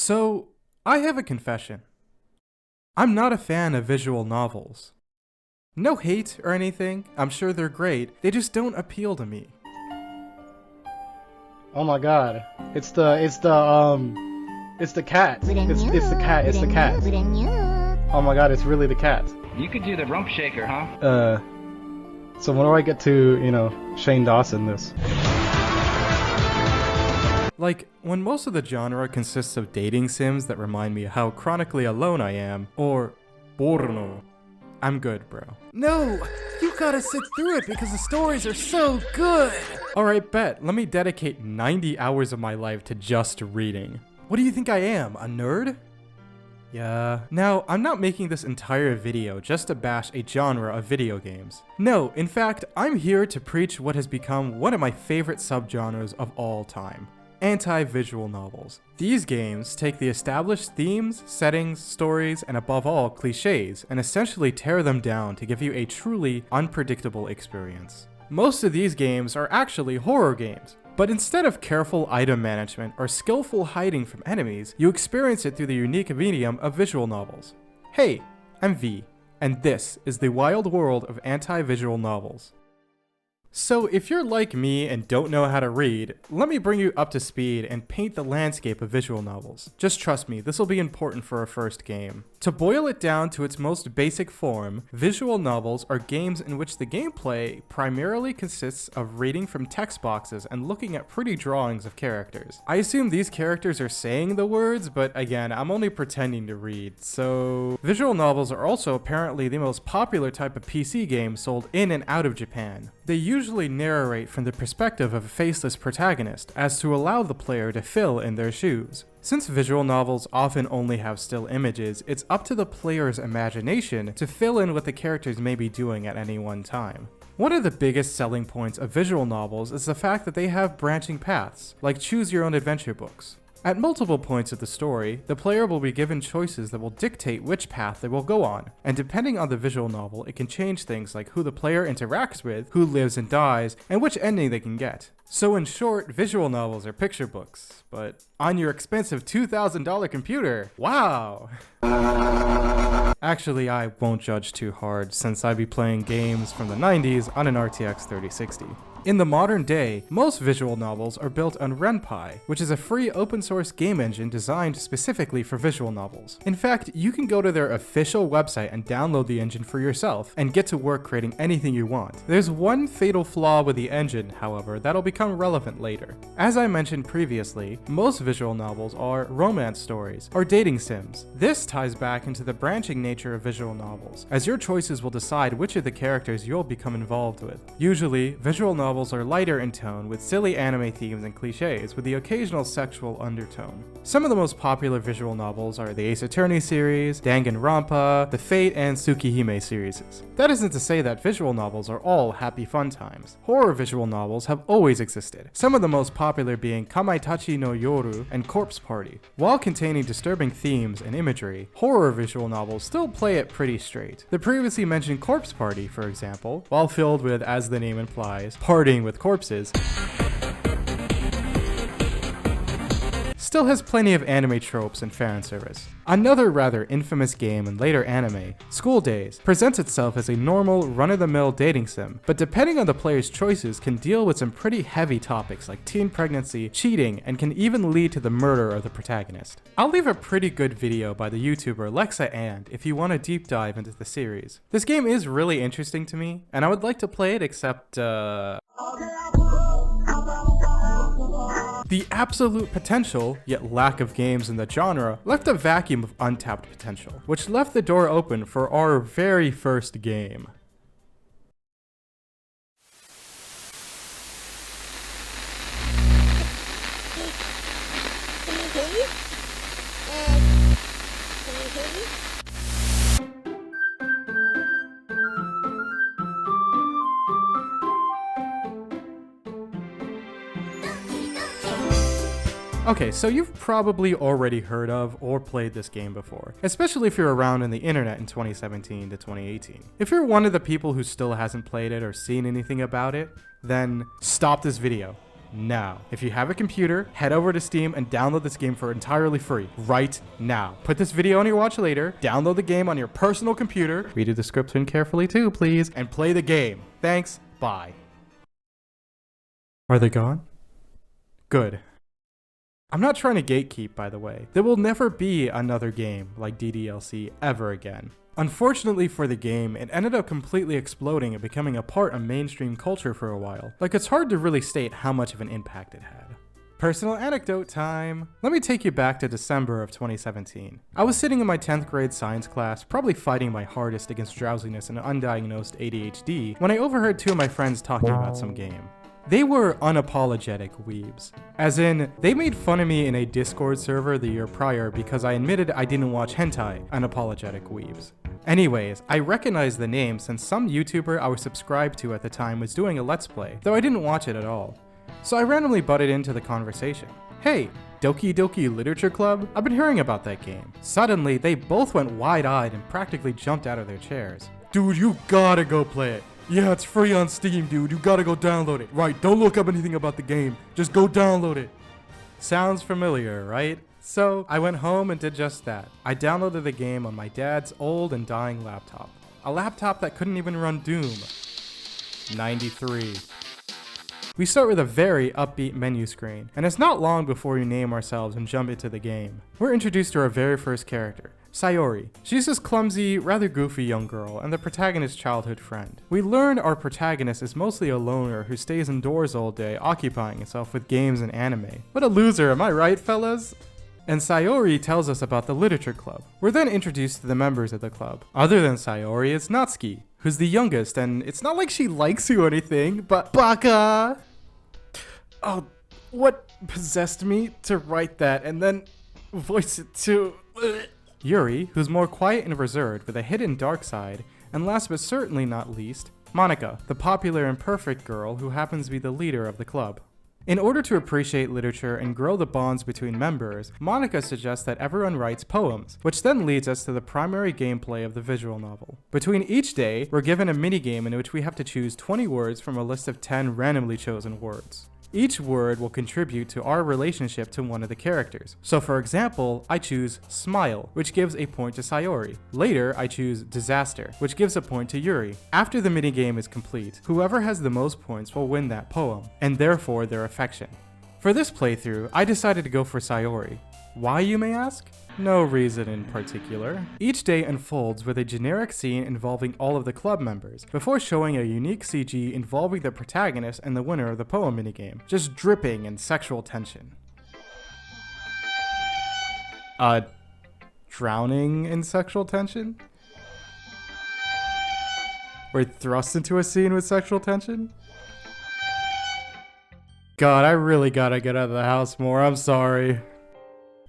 So, I have a confession. I'm not a fan of visual novels. No hate or anything, I'm sure they're great, they just don't appeal to me. Oh my god. It's the cat. It's the cat. It's the cat. Oh my god, it's really the cat. You could do the rump shaker, huh? So when do I get to, Shane Dawson this? Like, when most of the genre consists of dating sims that remind me how chronically alone I am, or porno, I'm good, bro. No! You gotta sit through it because the stories are so good! Alright, bet. Let me dedicate 90 hours of my life to just reading. What do you think I am, a nerd? Yeah. Now, I'm not making this entire video just to bash a genre of video games. No, in fact, I'm here to preach what has become one of my favorite subgenres of all time. Anti-visual novels. These games take the established themes, settings, stories, and above all, cliches, and essentially tear them down to give you a truly unpredictable experience. Most of these games are actually horror games, but instead of careful item management or skillful hiding from enemies, you experience it through the unique medium of visual novels. Hey, I'm V, and this is the wild world of anti-visual novels. So if you're like me and don't know how to read, let me bring you up to speed and paint the landscape of visual novels. Just trust me, this will be important for a first game. To boil it down to its most basic form, visual novels are games in which the gameplay primarily consists of reading from text boxes and looking at pretty drawings of characters. I assume these characters are saying the words, but again, I'm only pretending to read, so... Visual novels are also apparently the most popular type of PC game sold in and out of Japan. They usually narrate from the perspective of a faceless protagonist, as to allow the player to fill in their shoes. Since visual novels often only have still images, it's up to the player's imagination to fill in what the characters may be doing at any one time. One of the biggest selling points of visual novels is the fact that they have branching paths, like choose-your-own-adventure books. At multiple points of the story, the player will be given choices that will dictate which path they will go on, and depending on the visual novel, it can change things like who the player interacts with, who lives and dies, and which ending they can get. So in short, visual novels are picture books, but on your expensive $2,000 computer. Wow! Actually, I won't judge too hard, since I be playing games from the 90s on an RTX 3060. In the modern day, most visual novels are built on Ren'Py, which is a free open source game engine designed specifically for visual novels. In fact, you can go to their official website and download the engine for yourself, and get to work creating anything you want. There's one fatal flaw with the engine, however, that'll become relevant later. As I mentioned previously, most visual novels are romance stories, or dating sims. This ties back into the branching nature of visual novels, as your choices will decide which of the characters you'll become involved with. Usually, visual novels are lighter in tone with silly anime themes and cliches with the occasional sexual undertone. Some of the most popular visual novels are the Ace Attorney series, Danganronpa, the Fate and Tsukihime series. That isn't to say that visual novels are all happy fun times. Horror visual novels have always existed, some of the most popular being Kamaitachi no Yoru and Corpse Party. While containing disturbing themes and imagery, horror visual novels still play it pretty straight. The previously mentioned Corpse Party, for example, while filled with, as the name implies, partying with corpses, still has plenty of anime tropes and fan service. Another rather infamous game in later anime, School Days, presents itself as a normal, run-of-the-mill dating sim, but depending on the player's choices can deal with some pretty heavy topics like teen pregnancy, cheating, and can even lead to the murder of the protagonist. I'll leave a pretty good video by the YouTuber Lexa And if you want a deep dive into the series. This game is really interesting to me, and I would like to play it except, the absolute potential, yet lack of games in the genre, left a vacuum of untapped potential, which left the door open for our very first game. Okay, so you've probably already heard of or played this game before, especially if you're around on the internet in 2017 to 2018. If you're one of the people who still hasn't played it or seen anything about it, then stop this video. now. If you have a computer, head over to Steam and download this game for entirely free right now. Put this video on your watch later, download the game on your personal computer, read the description carefully too, please, and play the game. Thanks, bye. Are they gone? Good. I'm not trying to gatekeep, by the way. There will never be another game like DDLC ever again. Unfortunately for the game, it ended up completely exploding and becoming a part of mainstream culture for a while. Like, it's hard to really state how much of an impact it had. Personal anecdote time. Let me take you back to December of 2017. I was sitting in my 10th grade science class, probably fighting my hardest against drowsiness and undiagnosed ADHD, when I overheard two of my friends talking about some game. They were unapologetic weebs. As in, they made fun of me in a Discord server the year prior because I admitted I didn't watch hentai, unapologetic weebs. Anyways, I recognized the name since some YouTuber I was subscribed to at the time was doing a Let's Play, though I didn't watch it at all. So I randomly butted into the conversation. Hey, Doki Literature Club? I've been hearing about that game. Suddenly, they both went wide-eyed and practically jumped out of their chairs. Dude, you gotta go play it. Yeah, it's free on Steam, dude. You gotta go download it. Right, don't look up anything about the game. Just go download it. Sounds familiar, right? So, I went home and did just that. I downloaded the game on my dad's old and dying laptop. A laptop that couldn't even run Doom. 93. We start with a very upbeat menu screen, and it's not long before we name ourselves and jump into the game. We're introduced to our very first character, Sayori. She's this clumsy, rather goofy young girl and the protagonist's childhood friend. We learn our protagonist is mostly a loner who stays indoors all day, occupying himself with games and anime. What a loser, am I right, fellas? And Sayori tells us about the literature club. We're then introduced to the members of the club. Other than Sayori, it's Natsuki, who's the youngest, and it's not like she likes you or anything, but baka! Oh, what possessed me to write that and then voice it too? Yuri, who's more quiet and reserved with a hidden dark side, and last but certainly not least, Monika, the popular and perfect girl who happens to be the leader of the club. In order to appreciate literature and grow the bonds between members, Monika suggests that everyone writes poems, which then leads us to the primary gameplay of the visual novel. Between each day, we're given a minigame in which we have to choose 20 words from a list of 10 randomly chosen words. Each word will contribute to our relationship to one of the characters. So for example, I choose smile, which gives a point to Sayori. Later, I choose disaster, which gives a point to Yuri. After the minigame is complete, whoever has the most points will win that poem, and therefore their affection. For this playthrough, I decided to go for Sayori. Why, you may ask? No reason in particular. Each day unfolds with a generic scene involving all of the club members, before showing a unique CG involving the protagonist and the winner of the poem minigame, just dripping in sexual tension. Drowning in sexual tension? We're thrust into a scene with sexual tension? God, I really gotta get out of the house more, I'm sorry.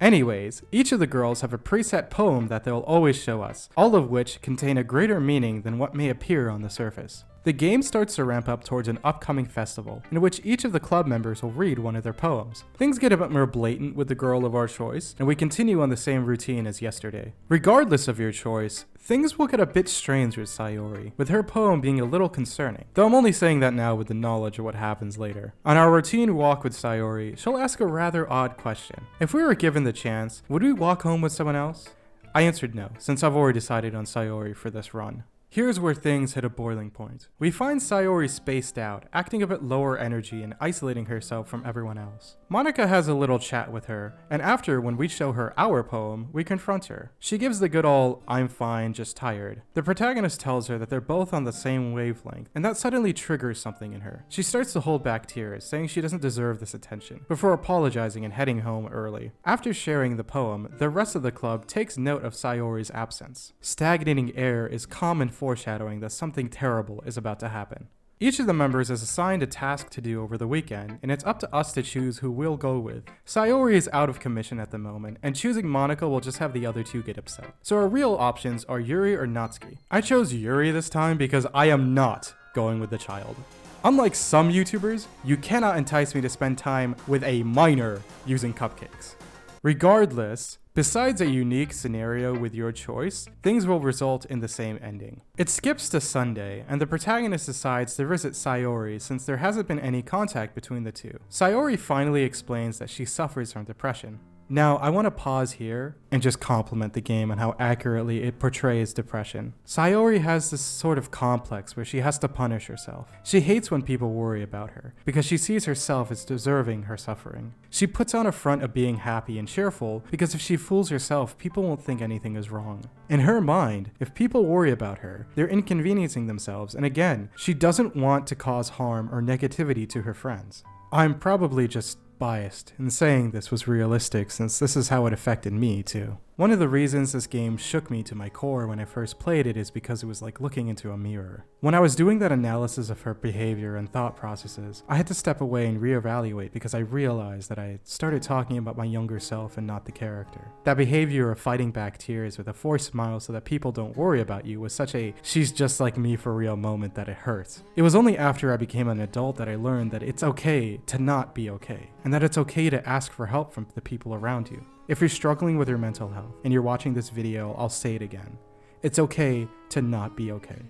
Anyways, each of the girls have a preset poem that they'll always show us, all of which contain a greater meaning than what may appear on the surface. The game starts to ramp up towards an upcoming festival, in which each of the club members will read one of their poems. Things get a bit more blatant with the girl of our choice, and we continue on the same routine as yesterday. Regardless of your choice, things will get a bit strange with Sayori, with her poem being a little concerning, though I'm only saying that now with the knowledge of what happens later. On our routine walk with Sayori, she'll ask a rather odd question. If we were given the chance, would we walk home with someone else? I answered no, since I've already decided on Sayori for this run. Here's where things hit a boiling point. We find Sayori spaced out, acting a bit lower energy and isolating herself from everyone else. Monika has a little chat with her, and after, when we show her our poem, we confront her. She gives the good old, I'm fine, just tired. The protagonist tells her that they're both on the same wavelength, and that suddenly triggers something in her. She starts to hold back tears, saying she doesn't deserve this attention, before apologizing and heading home early. After sharing the poem, the rest of the club takes note of Sayori's absence. Stagnating air is common foreshadowing that something terrible is about to happen. Each of the members is assigned a task to do over the weekend, and it's up to us to choose who we'll go with. Sayori is out of commission at the moment, and choosing Monika will just have the other two get upset. So our real options are Yuri or Natsuki. I chose Yuri this time because I am not going with the child. Unlike some YouTubers, you cannot entice me to spend time with a minor using cupcakes. Regardless, Besides a unique scenario with your choice, things will result in the same ending. It skips to Sunday, and the protagonist decides to visit Sayori since there hasn't been any contact between the two. Sayori finally explains that she suffers from depression. Now, I want to pause here and just compliment the game on how accurately it portrays depression. Sayori has this sort of complex where she has to punish herself. She hates when people worry about her because she sees herself as deserving her suffering. She puts on a front of being happy and cheerful because if she fools herself, people won't think anything is wrong. In her mind, if people worry about her, they're inconveniencing themselves, and again, she doesn't want to cause harm or negativity to her friends. I'm probably just biased in saying this was realistic since this is how it affected me too. One of the reasons this game shook me to my core when I first played it is because it was like looking into a mirror. When I was doing that analysis of her behavior and thought processes, I had to step away and reevaluate because I realized that I started talking about my younger self and not the character. That behavior of fighting back tears with a forced smile so that people don't worry about you was such a she's just like me for real moment that it hurt. It was only after I became an adult that I learned that it's okay to not be okay, and that it's okay to ask for help from the people around you. If you're struggling with your mental health and you're watching this video, I'll say it again. It's okay to not be okay.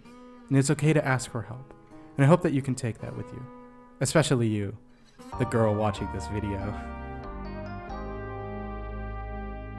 And it's okay to ask for help. And I hope that you can take that with you. Especially you, the girl watching this video.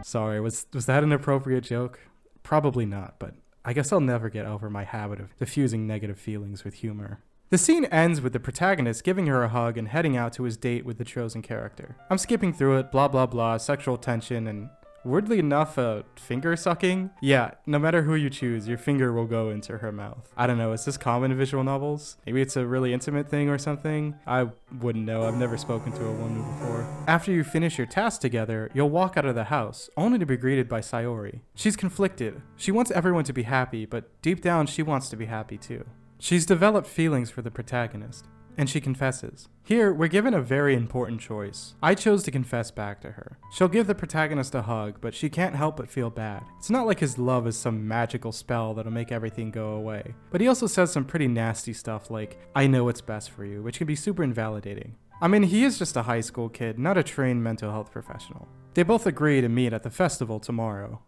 Sorry, was that an appropriate joke? Probably not, but I guess I'll never get over my habit of diffusing negative feelings with humor. The scene ends with the protagonist giving her a hug and heading out to his date with the chosen character. I'm skipping through it, blah blah blah, sexual tension, and weirdly enough, finger sucking? Yeah, no matter who you choose, your finger will go into her mouth. I don't know, is this common in visual novels? Maybe it's a really intimate thing or something? I wouldn't know, I've never spoken to a woman before. After you finish your task together, you'll walk out of the house, only to be greeted by Sayori. She's conflicted. She wants everyone to be happy, but deep down she wants to be happy too. She's developed feelings for the protagonist, and she confesses. Here, we're given a very important choice. I chose to confess back to her. She'll give the protagonist a hug, but she can't help but feel bad. It's not like his love is some magical spell that'll make everything go away. But he also says some pretty nasty stuff like, I know what's best for you, which can be super invalidating. I mean, he is just a high school kid, not a trained mental health professional. They both agree to meet at the festival tomorrow.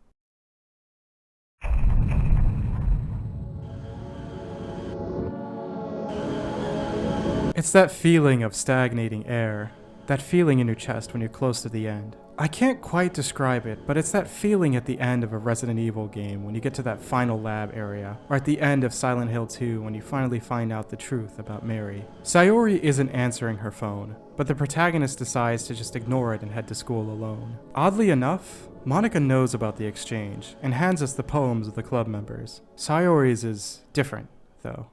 It's that feeling of stagnating air, that feeling in your chest when you're close to the end. I can't quite describe it, but it's that feeling at the end of a Resident Evil game when you get to that final lab area, or at the end of Silent Hill 2 when you finally find out the truth about Mary. Sayori isn't answering her phone, but the protagonist decides to just ignore it and head to school alone. Oddly enough, Monica knows about the exchange and hands us the poems of the club members. Sayori's is different, though.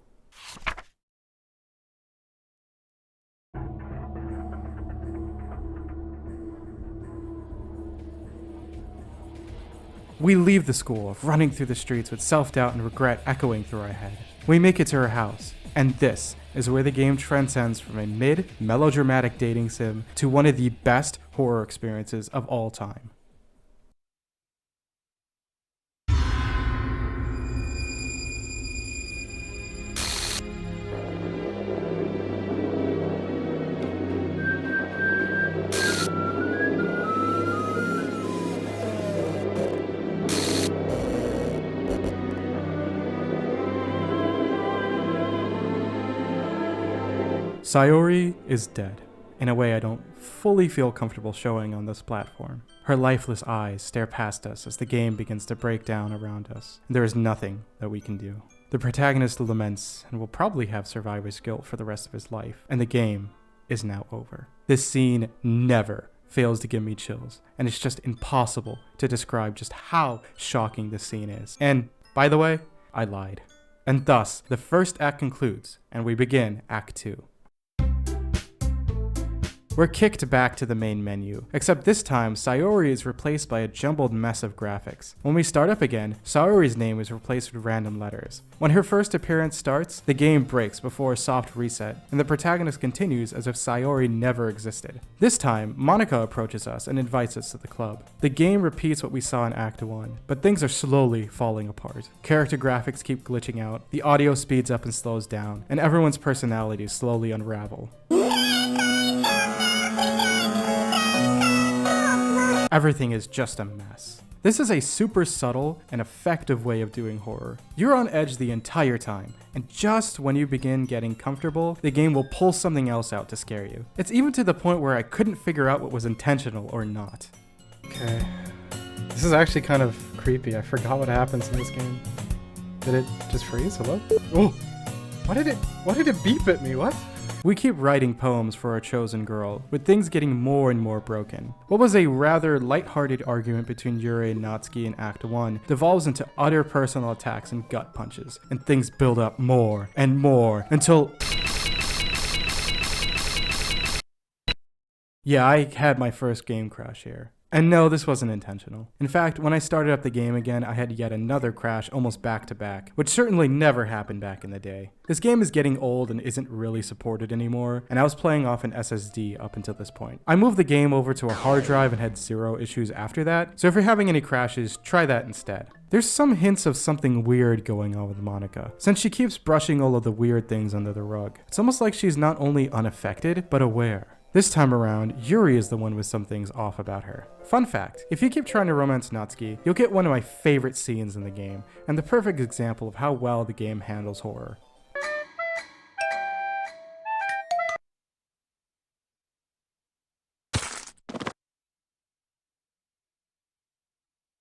We leave the school, running through the streets with self-doubt and regret echoing through our head. We make it to her house, and this is where the game transcends from a mid-melodramatic dating sim to one of the best horror experiences of all time. Sayori is dead, in a way I don't fully feel comfortable showing on this platform. Her lifeless eyes stare past us as the game begins to break down around us, and there is nothing that we can do. The protagonist laments and will probably have survivor's guilt for the rest of his life, and the game is now over. This scene never fails to give me chills, and it's just impossible to describe just how shocking this scene is. And, by the way, I lied. And thus, the first act concludes, and we begin Act 2. We're kicked back to the main menu, except this time Sayori is replaced by a jumbled mess of graphics. When we start up again, Sayori's name is replaced with random letters. When her first appearance starts, the game breaks before a soft reset, and the protagonist continues as if Sayori never existed. This time, Monica approaches us and invites us to the club. The game repeats what we saw in Act 1, but things are slowly falling apart. Character graphics keep glitching out, the audio speeds up and slows down, and everyone's personalities slowly unravel. everything is just a mess. This is a super subtle and effective way of doing horror. You're on edge the entire time, and just when you begin getting comfortable, the game will pull something else out to scare you. It's even to the point where I couldn't figure out what was intentional or not. Okay. This is actually kind of creepy. I forgot what happens in this game. Did it just freeze? Hello? Oh! Why did it beep at me? What? We keep writing poems for our chosen girl, with things getting more and more broken. What was a rather lighthearted argument between Yuri and Natsuki in Act 1 devolves into utter personal attacks and gut punches, and things build up more and more until... Yeah, I had my first game crash here. And no, this wasn't intentional. In fact, when I started up the game again, I had yet another crash almost back to back, which certainly never happened back in the day. This game is getting old and isn't really supported anymore, and I was playing off an SSD up until this point. I moved the game over to a hard drive and had zero issues after that, so if you're having any crashes, try that instead. There's some hints of something weird going on with Monica, since she keeps brushing all of the weird things under the rug. It's almost like she's not only unaffected, but aware. This time around, Yuri is the one with some things off about her. Fun fact, if you keep trying to romance Natsuki, you'll get one of my favorite scenes in the game, and the perfect example of how well the game handles horror.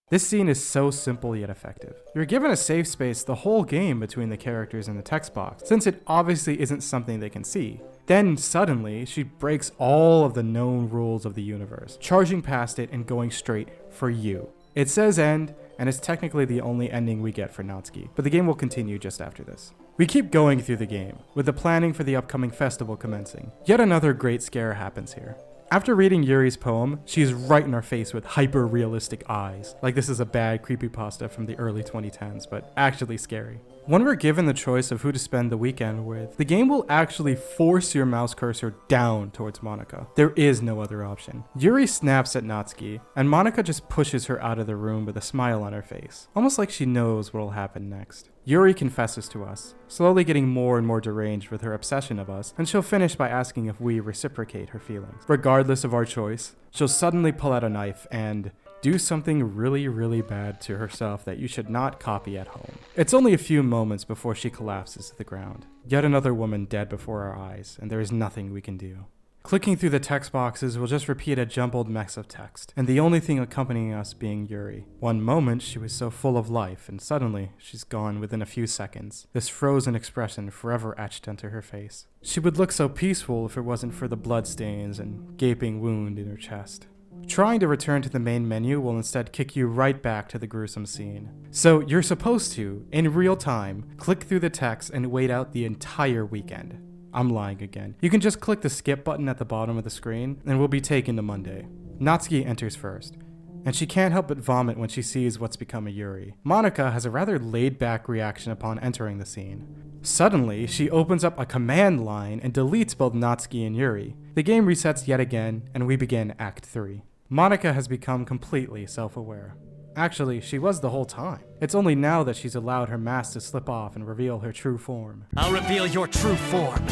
This scene is so simple yet effective. You're given a safe space the whole game between the characters and the text box, since it obviously isn't something they can see. Then suddenly, she breaks all of the known rules of the universe, charging past it and going straight for you. It says end, and it's technically the only ending we get for Natsuki, but the game will continue just after this. We keep going through the game, with the planning for the upcoming festival commencing. Yet another great scare happens here. After reading Yuri's poem, she's right in our face with hyper-realistic eyes, like this is a bad creepypasta from the early 2010s, but actually scary. When we're given the choice of who to spend the weekend with, the game will actually force your mouse cursor down towards Monica. There is no other option. Yuri snaps at Natsuki, and Monica just pushes her out of the room with a smile on her face, almost like she knows what'll happen next. Yuri confesses to us, slowly getting more and more deranged with her obsession of us, and she'll finish by asking if we reciprocate her feelings. Regardless of our choice, she'll suddenly pull out a knife and do something really bad to herself that you should not copy at home. It's only a few moments before she collapses to the ground. Yet another woman dead before our eyes, and there is nothing we can do. Clicking through the text boxes will just repeat a jumbled mess of text, and the only thing accompanying us being Yuri. One moment she was so full of life, and suddenly she's gone within a few seconds, this frozen expression forever etched into her face. She would look so peaceful if it wasn't for the bloodstains and gaping wound in her chest. Trying to return to the main menu will instead kick you right back to the gruesome scene. So you're supposed to, in real time, click through the text and wait out the entire weekend. I'm lying again. You can just click the skip button at the bottom of the screen and we'll be taken to Monday. Natsuki enters first, and she can't help but vomit when she sees what's become of Yuri. Monica has a rather laid-back reaction upon entering the scene. Suddenly, she opens up a command line and deletes both Natsuki and Yuri. The game resets yet again, and we begin Act 3. Monica has become completely self-aware. Actually, she was the whole time. It's only now that she's allowed her mask to slip off and reveal her true form. I'll reveal your true form.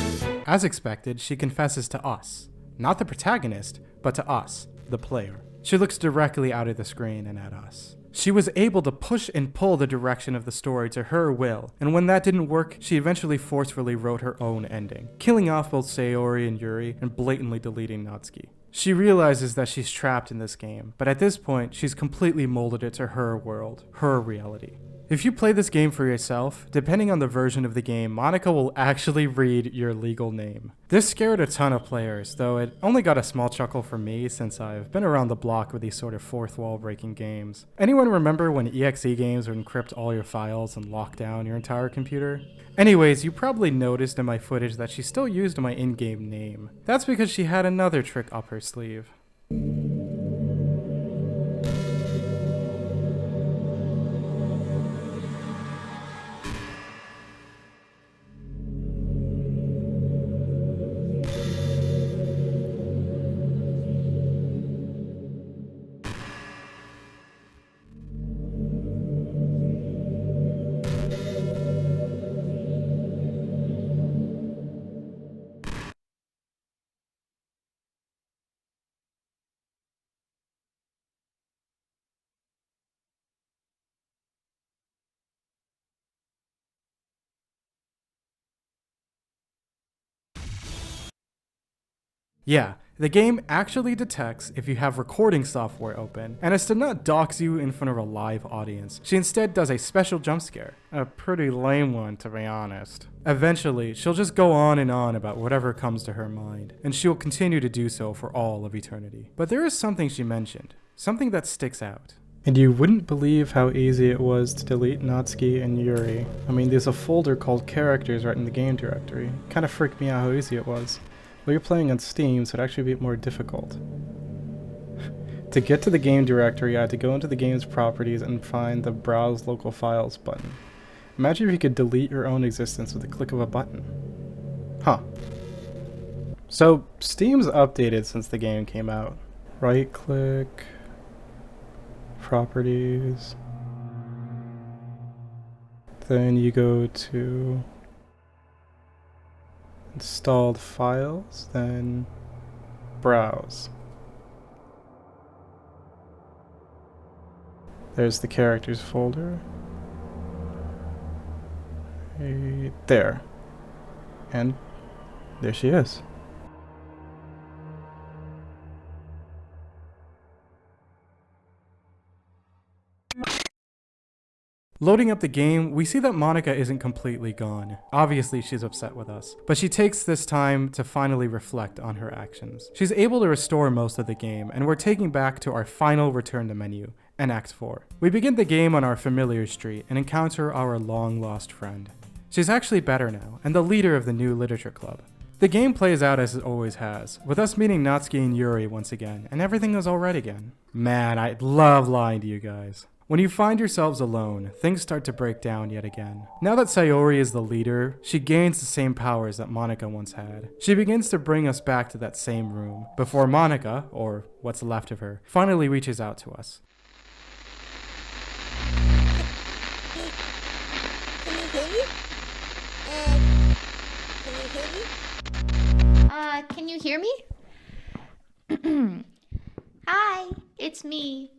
As expected, she confesses to us. Not the protagonist, but to us, the player. She looks directly out of the screen and at us. She was able to push and pull the direction of the story to her will, and when that didn't work, she eventually forcefully wrote her own ending, killing off both Sayori and Yuri and blatantly deleting Natsuki. She realizes that she's trapped in this game, but at this point, she's completely molded it to her world, her reality. If you play this game for yourself, depending on the version of the game, Monica will actually read your legal name. This scared a ton of players, though it only got a small chuckle from me since I've been around the block with these sort of fourth wall breaking games. Anyone remember when EXE games would encrypt all your files and lock down your entire computer? Anyways, you probably noticed in my footage that she still used my in-game name. That's because she had another trick up her sleeve. Yeah, the game actually detects if you have recording software open, and it's to not dox you in front of a live audience. She instead does a special jump scare. A pretty lame one, to be honest. Eventually, she'll just go on and on about whatever comes to her mind, and she'll continue to do so for all of eternity. But there is something she mentioned, something that sticks out. And you wouldn't believe how easy it was to delete Natsuki and Yuri. I mean, there's a folder called characters right in the game directory. Kind of freaked me out how easy it was. Well, you're playing on Steam, so it'd actually be more difficult. To get to the game directory, I had to go into the game's properties and find the Browse Local Files button. Imagine if you could delete your own existence with a click of a button. Huh. So, Steam's updated since the game came out. Right click, properties, then you go to installed files, then browse. There's the characters folder. Right there. And there she is. Loading up the game, we see that Monika isn't completely gone. Obviously, she's upset with us, but she takes this time to finally reflect on her actions. She's able to restore most of the game, and we're taking back to our final return to menu, in Act 4. We begin the game on our familiar street and encounter our long-lost friend. She's actually better now, and the leader of the new literature club. The game plays out as it always has, with us meeting Natsuki and Yuri once again, and everything is alright again. Man, I love lying to you guys. When you find yourselves alone, things start to break down yet again. Now that Sayori is the leader, she gains the same powers that Monika once had. She begins to bring us back to that same room, before Monika, or what's left of her, finally reaches out to us. Can you hear me? Hi, it's me.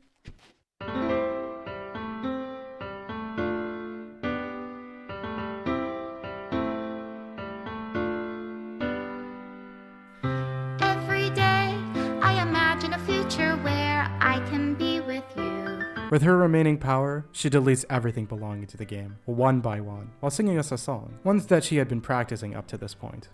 With her remaining power, she deletes everything belonging to the game, one by one, while singing us a song, ones that she had been practicing up to this point.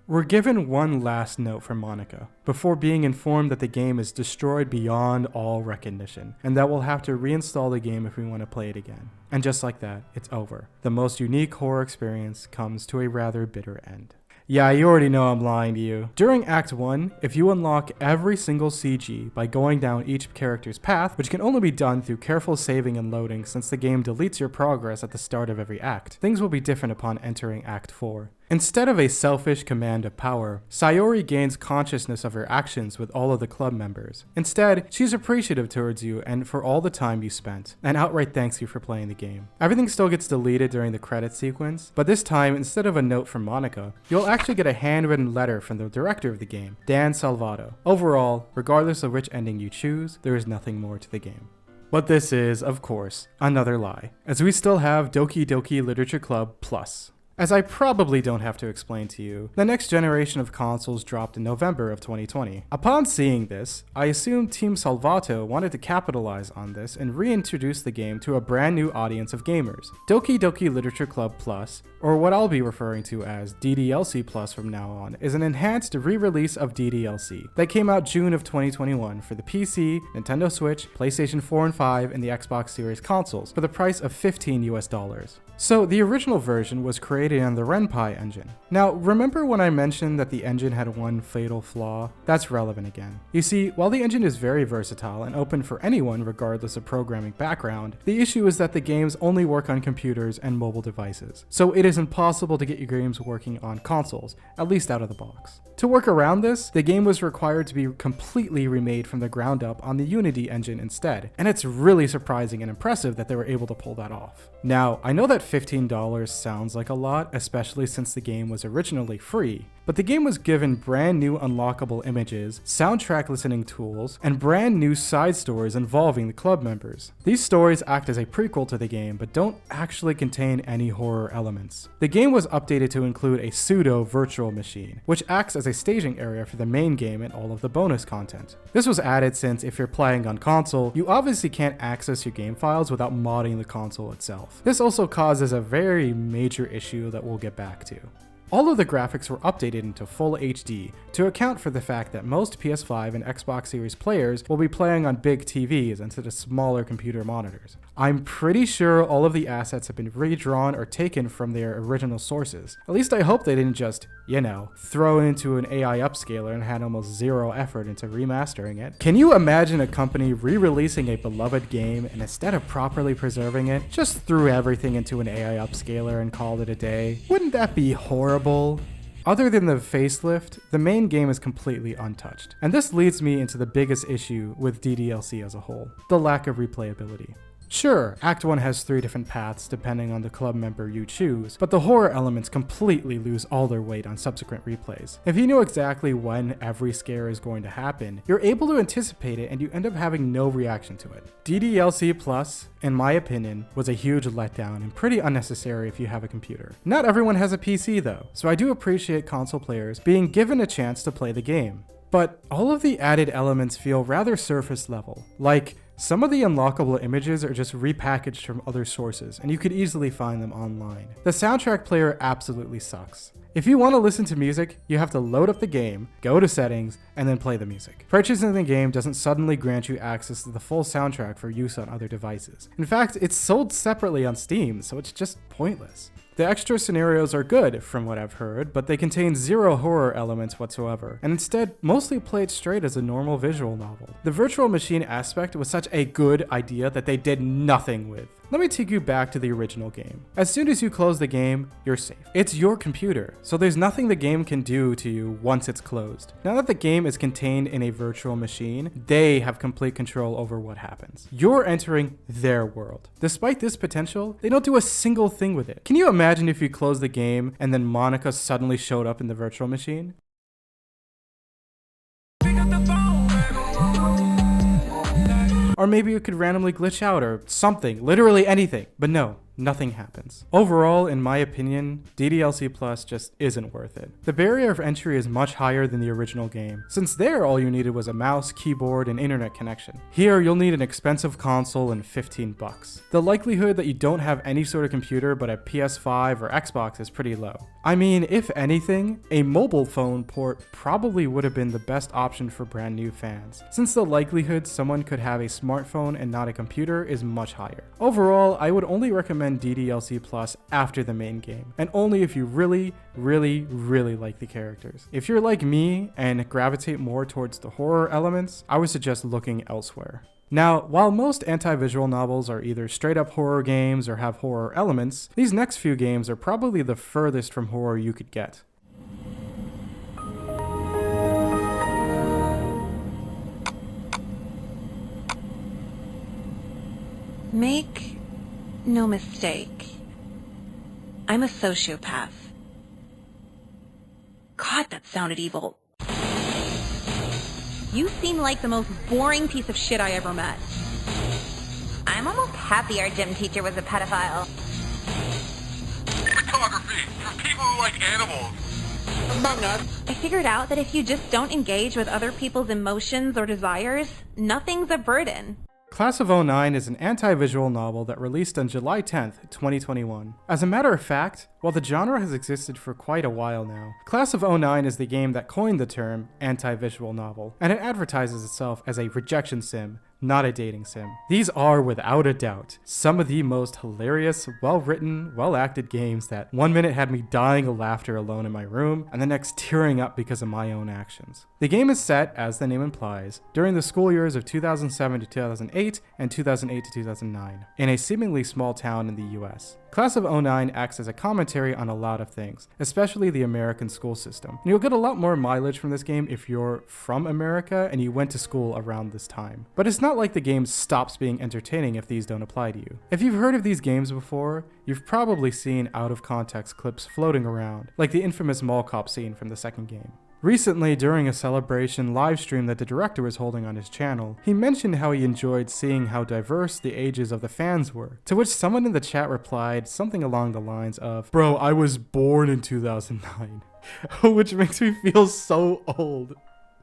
We're given one last note from Monika, before being informed that the game is destroyed beyond all recognition, and that we'll have to reinstall the game if we want to play it again. And just like that, it's over. The most unique horror experience comes to a rather bitter end. Yeah, you already know I'm lying to you. During Act 1, if you unlock every single CG by going down each character's path, which can only be done through careful saving and loading since the game deletes your progress at the start of every act, things will be different upon entering Act 4. Instead of a selfish command of power, Sayori gains consciousness of her actions with all of the club members. Instead, she's appreciative towards you and for all the time you spent, and outright thanks you for playing the game. Everything still gets deleted during the credits sequence, but this time, instead of a note from Monika, you'll actually get a handwritten letter from the director of the game, Dan Salvato. Overall, regardless of which ending you choose, there is nothing more to the game. But this is, of course, another lie, as we still have Doki Doki Literature Club Plus. As I probably don't have to explain to you, the next generation of consoles dropped in November of 2020. Upon seeing this, I assumed Team Salvato wanted to capitalize on this and reintroduce the game to a brand new audience of gamers. Doki Doki Literature Club Plus, or what I'll be referring to as DDLC Plus from now on, is an enhanced re-release of DDLC that came out June of 2021 for the PC, Nintendo Switch, PlayStation 4 and 5, and the Xbox Series consoles for the price of $15 US. So the original version was created on the Ren'Py engine. Now, remember when I mentioned that the engine had one fatal flaw? That's relevant again. You see, while the engine is very versatile and open for anyone regardless of programming background, the issue is that the games only work on computers and mobile devices. So it is impossible to get your games working on consoles, at least out of the box. To work around this, the game was required to be completely remade from the ground up on the Unity engine instead, and it's really surprising and impressive that they were able to pull that off. Now, I know that $15 sounds like a lot, especially since the game was originally free, but the game was given brand new unlockable images, soundtrack listening tools, and brand new side stories involving the club members. These stories act as a prequel to the game, but don't actually contain any horror elements. The game was updated to include a pseudo virtual machine, which acts as a staging area for the main game and all of the bonus content. This was added since if you're playing on console, you obviously can't access your game files without modding the console itself. This also causes a very major issue that we'll get back to. All of the graphics were updated into full HD to account for the fact that most PS5 and Xbox Series players will be playing on big TVs instead of smaller computer monitors. I'm pretty sure all of the assets have been redrawn or taken from their original sources. At least I hope they didn't just, throw it into an AI upscaler and had almost zero effort into remastering it. Can you imagine a company re-releasing a beloved game and instead of properly preserving it, just threw everything into an AI upscaler and called it a day? Wouldn't that be horrible? Other than the facelift, the main game is completely untouched. And this leads me into the biggest issue with DDLC as a whole, the lack of replayability. Sure, Act 1 has 3 different paths depending on the club member you choose, but the horror elements completely lose all their weight on subsequent replays. If you know exactly when every scare is going to happen, you're able to anticipate it and you end up having no reaction to it. DDLC Plus, in my opinion, was a huge letdown and pretty unnecessary if you have a computer. Not everyone has a PC though, so I do appreciate console players being given a chance to play the game. But all of the added elements feel rather surface level, like some of the unlockable images are just repackaged from other sources, and you could easily find them online. The soundtrack player absolutely sucks. If you want to listen to music, you have to load up the game, go to settings, and then play the music. Purchasing the game doesn't suddenly grant you access to the full soundtrack for use on other devices. In fact, it's sold separately on Steam, so it's just pointless. The extra scenarios are good, from what I've heard, but they contain zero horror elements whatsoever, and instead mostly play it straight as a normal visual novel. The virtual machine aspect was such a good idea that they did nothing with. Let me take you back to the original game. As soon as you close the game, you're safe. It's your computer, so there's nothing the game can do to you once it's closed. Now that the game is contained in a virtual machine, they have complete control over what happens. You're entering their world. Despite this potential, they don't do a single thing with it. Can you imagine if you closed the game and then Monica suddenly showed up in the virtual machine? Or maybe it could randomly glitch out or something, literally anything. But no, nothing happens. Overall, in my opinion, DDLC Plus just isn't worth it. The barrier of entry is much higher than the original game, since there all you needed was a mouse, keyboard, and internet connection. Here, you'll need an expensive console and $15. The likelihood that you don't have any sort of computer but a PS5 or Xbox is pretty low. I mean, if anything, a mobile phone port probably would have been the best option for brand new fans, since the likelihood someone could have a smartphone and not a computer is much higher. Overall, I would only recommend DDLC Plus after the main game, and only if you really like the characters. If you're like me and gravitate more towards the horror elements, I would suggest looking elsewhere. Now, while most anti-visual novels are either straight up horror games or have horror elements, these next few games are probably the furthest from horror you could get. Make no mistake, I'm a sociopath. God, that sounded evil. You seem like the most boring piece of shit I ever met. I'm almost happy our gym teacher was a pedophile. Photography for people who like animals. Among us. I figured out that if you just don't engage with other people's emotions or desires, nothing's a burden. Class of 09 is an anti-visual novel that released on July 10th, 2021. As a matter of fact, while the genre has existed for quite a while now, Class of 09 is the game that coined the term anti-visual novel, and it advertises itself as a rejection sim, not a dating sim. These are, without a doubt, some of the most hilarious, well-written, well-acted games that one minute had me dying of laughter alone in my room, and the next tearing up because of my own actions. The game is set, as the name implies, during the school years of 2007 to 2008 and 2008 to 2009, in a seemingly small town in the US. Class of '09 acts as a commentary on a lot of things, especially the American school system. And you'll get a lot more mileage from this game if you're from America and you went to school around this time. But it's not like the game stops being entertaining if these don't apply to you. If you've heard of these games before, you've probably seen out-of-context clips floating around, like the infamous mall cop scene from the second game. Recently, during a celebration live stream that the director was holding on his channel, he mentioned how he enjoyed seeing how diverse the ages of the fans were, to which someone in the chat replied something along the lines of, "Bro, I was born in 2009, which makes me feel so old.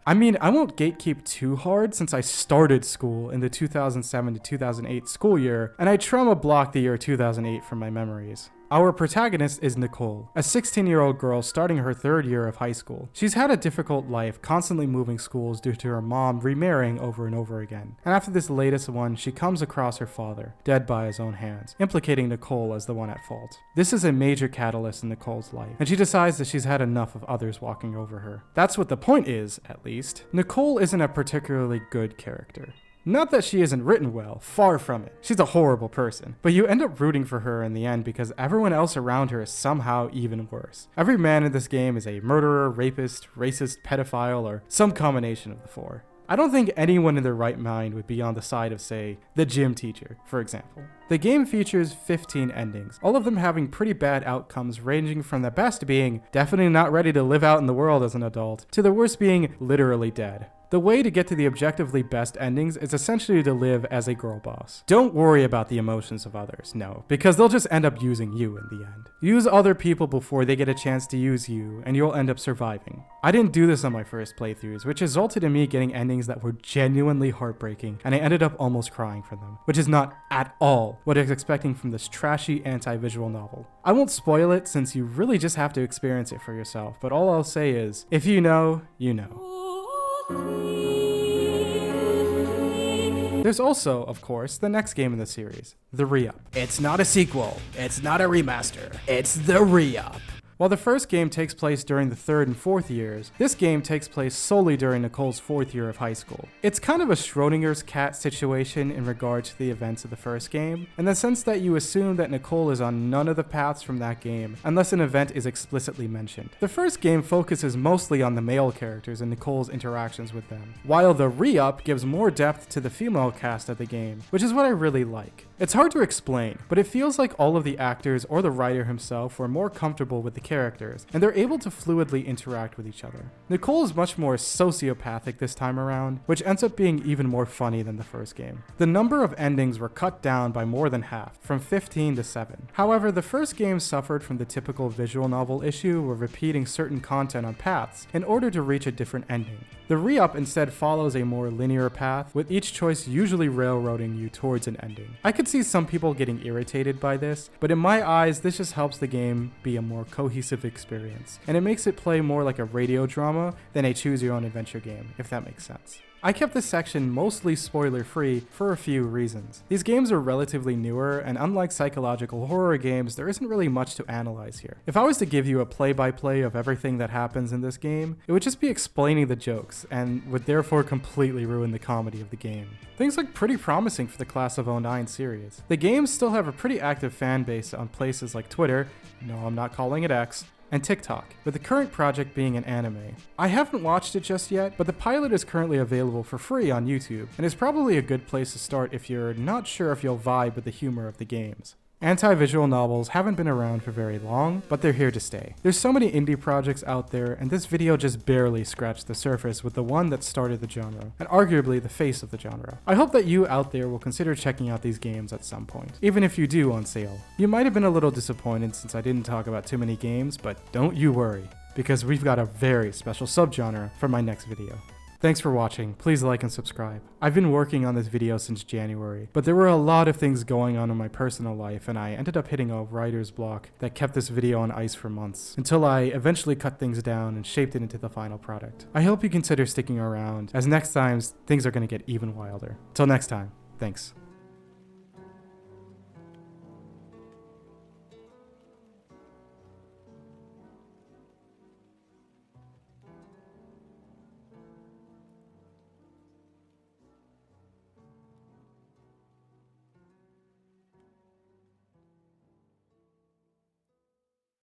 I mean, I won't gatekeep too hard since I started school in the 2007 to 2008 school year, and I trauma blocked the year 2008 from my memories. Our protagonist is Nicole, a 16-year-old girl starting her 3rd year of high school. She's had a difficult life, constantly moving schools due to her mom remarrying over and over again. And after this latest one, she comes across her father, dead by his own hands, implicating Nicole as the one at fault. This is a major catalyst in Nicole's life, and she decides that she's had enough of others walking over her. That's what the point is, at least. Nicole isn't a particularly good character. Not that she isn't written well, far from it. She's a horrible person, but you end up rooting for her in the end because everyone else around her is somehow even worse. Every man in this game is a murderer, rapist, racist, pedophile, or some combination of the four. I don't think anyone in their right mind would be on the side of, say, the gym teacher, for example. The game features 15 endings, all of them having pretty bad outcomes ranging from the best being definitely not ready to live out in the world as an adult, to the worst being literally dead. The way to get to the objectively best endings is essentially to live as a girl boss. Don't worry about the emotions of others, no, because they'll just end up using you in the end. Use other people before they get a chance to use you, and you'll end up surviving. I didn't do this on my first playthroughs, which resulted in me getting endings that were genuinely heartbreaking, and I ended up almost crying for them, which is not at all what I was expecting from this trashy anti-visual novel. I won't spoil it since you really just have to experience it for yourself, but all I'll say is, if you know, you know. There's also, of course, the next game in the series, the Re-Up. It's not a sequel, it's not a remaster, it's the Re-Up. While the first game takes place during the 3rd and 4th years, this game takes place solely during Nicole's 4th year of high school. It's kind of a Schrodinger's cat situation in regard to the events of the first game, in the sense that you assume that Nicole is on none of the paths from that game, unless an event is explicitly mentioned. The first game focuses mostly on the male characters and Nicole's interactions with them, while the Re-Up gives more depth to the female cast of the game, which is what I really like. It's hard to explain, but it feels like all of the actors or the writer himself were more comfortable with the characters, and they're able to fluidly interact with each other. Nicole is much more sociopathic this time around, which ends up being even more funny than the first game. The number of endings were cut down by more than half, from 15 to 7. However, the first game suffered from the typical visual novel issue of repeating certain content on paths in order to reach a different ending. The Re-Up instead follows a more linear path, with each choice usually railroading you towards an ending. I could see some people getting irritated by this, but in my eyes, this just helps the game be a more cohesive experience, and it makes it play more like a radio drama than a choose-your-own-adventure game, if that makes sense. I kept this section mostly spoiler-free for a few reasons. These games are relatively newer, and unlike psychological horror games, there isn't really much to analyze here. If I was to give you a play-by-play of everything that happens in this game, it would just be explaining the jokes, and would therefore completely ruin the comedy of the game. Things look pretty promising for the Class of '09 series. The games still have a pretty active fan base on places like Twitter, no, I'm not calling it X, and TikTok, with the current project being an anime. I haven't watched it just yet, but the pilot is currently available for free on YouTube, and is probably a good place to start if you're not sure if you'll vibe with the humor of the games. Anti-visual novels haven't been around for very long, but they're here to stay. There's so many indie projects out there, and this video just barely scratched the surface with the one that started the genre, and arguably the face of the genre. I hope that you out there will consider checking out these games at some point, even if you do on sale. You might have been a little disappointed since I didn't talk about too many games, but don't you worry, because we've got a very special subgenre for my next video. Thanks for watching, please like and subscribe. I've been working on this video since January, but there were a lot of things going on in my personal life and I ended up hitting a writer's block that kept this video on ice for months, until I eventually cut things down and shaped it into the final product. I hope you consider sticking around, as next time things are going to get even wilder. Till next time, thanks.